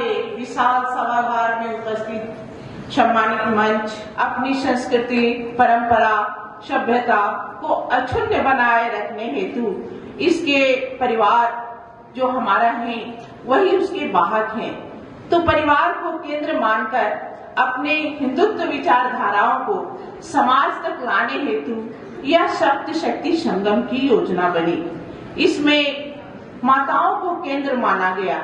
के विशाल सभागार में उपस्थित सम्मानित मंच अपनी संस्कृति, परंपरा, सभ्यता को अक्षुण्ण बनाए रखने हेतु इसके परिवार जो हमारा है वही उसके वाहक हैं। तो परिवार को केंद्र मानकर अपने हिंदुत्व विचारधाराओं को समाज तक लाने हेतु यह सप्त शक्ति संगम की योजना बनी। इसमें माताओं को केंद्र माना गया।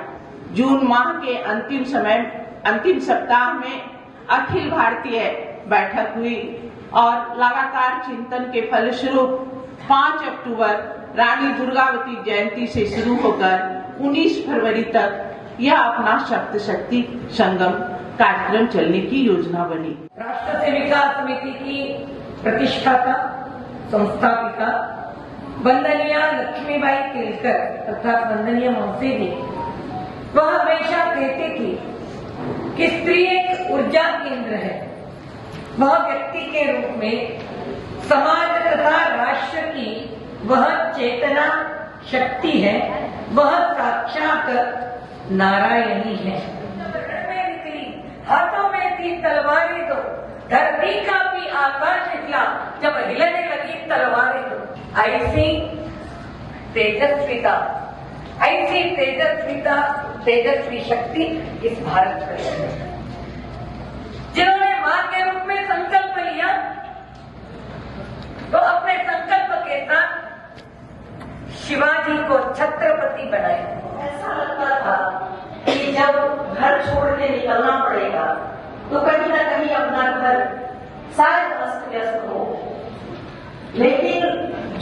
जून माह के अंतिम सप्ताह में अखिल भारतीय बैठक हुई और लगातार चिंतन के फलस्वरूप 5 अक्टूबर रानी दुर्गावती जयंती से शुरू होकर 19 फरवरी तक यह अपना सप्त शक्ति संगम कार्यक्रम चलने की योजना बनी। राष्ट्र सेविका समिति की प्रतिष्ठाता संस्थापिका वंदनीय लक्ष्मीबाई केलकर अर्थात वंदनीय मौसी जी, वह हमेशा कहती थी कि स्त्री एक ऊर्जा केंद्र है। वह व्यक्ति के रूप में समाज तथा राष्ट्र की वह चेतना शक्ति है, वह साक्षात नारायणी है। में निकली हाथों में थी तलवारें दो, धरती का भी आकाश हिला जब हिलने लगी तलवारें दो। ऐसी तेजस्विता, तेजस्वी शक्ति इस भारत में है। जिन्होंने मां के रूप में संकल्प लिया तो अपने संकल्प के साथ शिवाजी को छत्रपति बनाया। ऐसा लगता था कि जब घर छोड़ के निकलना पड़ेगा तो कहीं ना कहीं अपना घर शायद अस्त व्यस्त हो, लेकिन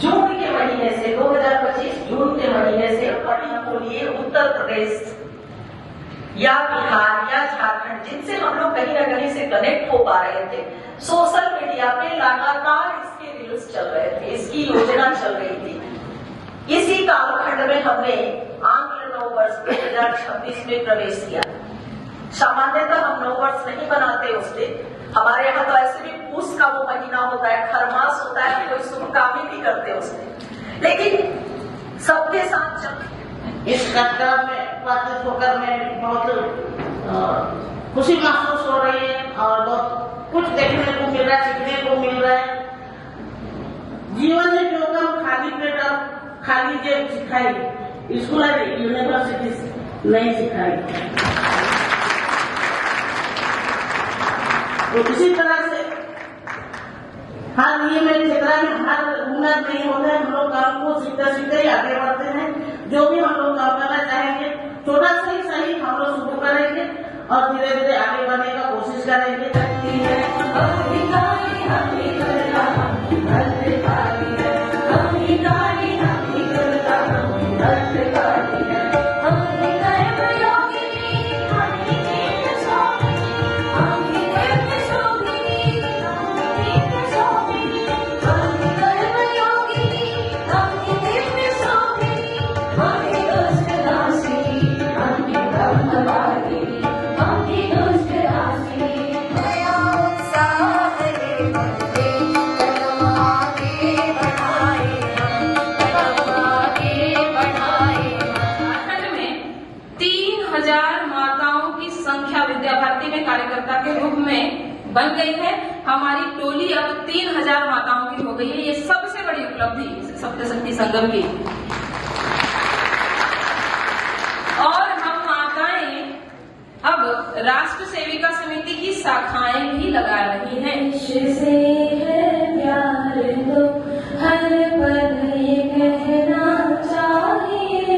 जून के महीने से 2025 जून के महीने से पढ़ने के लिए उत्तर प्रदेश या बिहार या झारखंड, जिनसे हम लोग कहीं ना कहीं से कनेक्ट हो पा रहे थे, सोशल मीडिया पे लगातार इसके रील्स चल रहे थे, इसकी योजना चल रही थी। इसी कालखंड में हमने आंग्ल नववर्ष 2026 में प्रवेश किया। सामान्यतः हम नववर्ष नहीं बनाते उस दिन, हमारे यहाँ तो ऐसे भी पूस का वो महीना होता है, खरमास होता है, कोई शुभ काम ही नहीं करते उस दिन, लेकिन सबके साथ चल इस कार्यक्रम में उपस्थित होकर मैं बहुत खुशी महसूस हो रही है और बहुत कुछ देखने को मिल रहा है, सीखने को मिल रहा है। जीवन में जो कम खाली पेट और खाली जेब सिखाई स्कूल और यूनिवर्सिटी नहीं सिखाई। तो इसी तरह से हर नियम क्षेत्र में हर उन्नत नहीं होता है। हम लोग काम को सीखते ही आगे बढ़ते हैं। जो भी हम लोग काम करना चाहेंगे, छोटा सा ही सही हम लोग शुरू करेंगे और धीरे धीरे आगे बढ़ने का कोशिश करेंगे। कार्यकर्ता के रूप में बन गई है। हमारी टोली अब 3000 माताओं की हो गई है। ये सबसे बड़ी उपलब्धि सप्तशक्ति संगम की। और हम माताएं अब राष्ट्र सेविका समिति की शाखाएं भी लगा रही हैं। से है प्यार तो हर पल ये कहना चाहिए,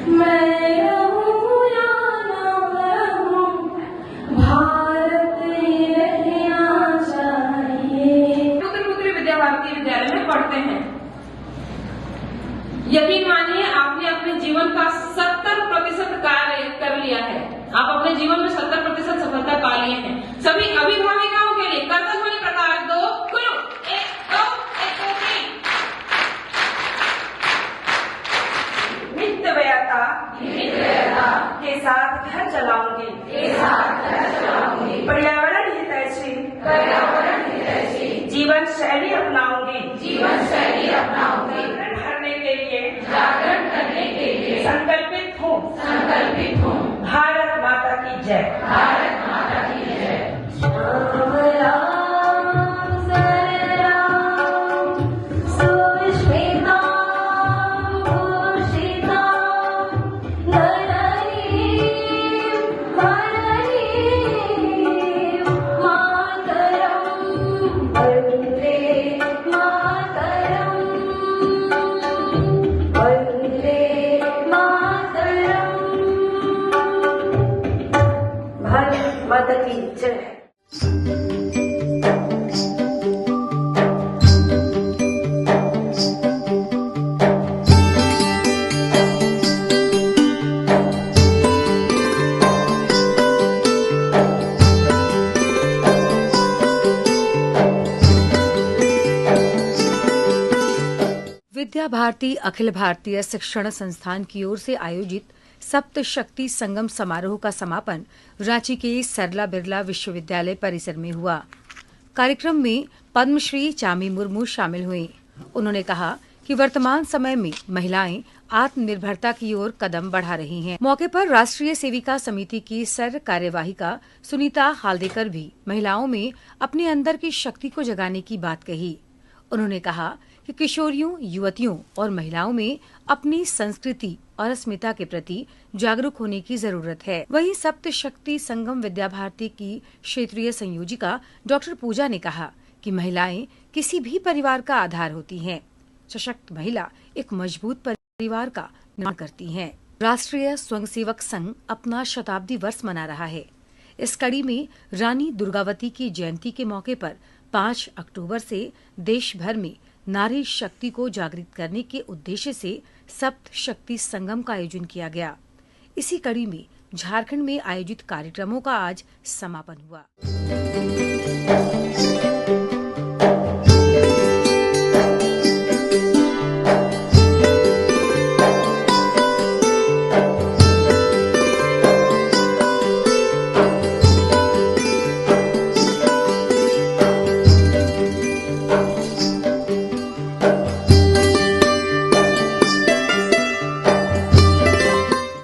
मैं विद्यालय में पढ़ते हैं। यकीन मानिए आपने अपने जीवन का 70% कार्य कर लिया है। आप अपने जीवन में 70% सफलता पा लिए हैं। सभी अभिभाविकाओं के लिए कर्तव्य वाले प्रकार 2 खुलो 1 2 1 2 3 नित्य व्ययता के साथ घर चलाऊंगी, पर्यावरण हितैषी जीवन शैली अपनाऊंगी, जागरण करने के लिए संकल्पित हूँ। जय। राम राम जय राम सुष्मितां भूषितां नरनीं वरनीं मातरं वन्दे मातरं वन्दे मातरं। भारत माता की जय। विद्या भारती अखिल भारतीय शिक्षण संस्थान की ओर से आयोजित सप्त शक्ति संगम समारोह का समापन रांची के सरला बिरला विश्वविद्यालय परिसर में हुआ। कार्यक्रम में पद्मश्री चामी मुर्मू शामिल हुई। उन्होंने कहा कि वर्तमान समय में महिलाएं आत्मनिर्भरता की ओर कदम बढ़ा रही हैं। मौके पर राष्ट्रीय सेविका समिति की सर कार्यवाहिका सुनीता हालदेकर भी महिलाओं में अपने अंदर की शक्ति को जगाने की बात कही। उन्होंने कहा कि किशोरियों, युवतियों और महिलाओं में अपनी संस्कृति और अस्मिता के प्रति जागरूक होने की जरूरत है। वहीं सप्त शक्ति संगम विद्या भारती की क्षेत्रीय संयोजिका डॉक्टर पूजा ने कहा कि महिलाएं किसी भी परिवार का आधार होती हैं। सशक्त महिला एक मजबूत परिवार का निर्माण करती हैं। राष्ट्रीय स्वयंसेवक संघ अपना शताब्दी वर्ष मना रहा है। इस कड़ी में रानी दुर्गावती की जयंती के मौके पर 5 अक्टूबर से देश भर में नारी शक्ति को जागृत करने के उद्देश्य से सप्त शक्ति संगम का आयोजन किया गया। इसी कड़ी में झारखंड में आयोजित कार्यक्रमों का आज समापन हुआ।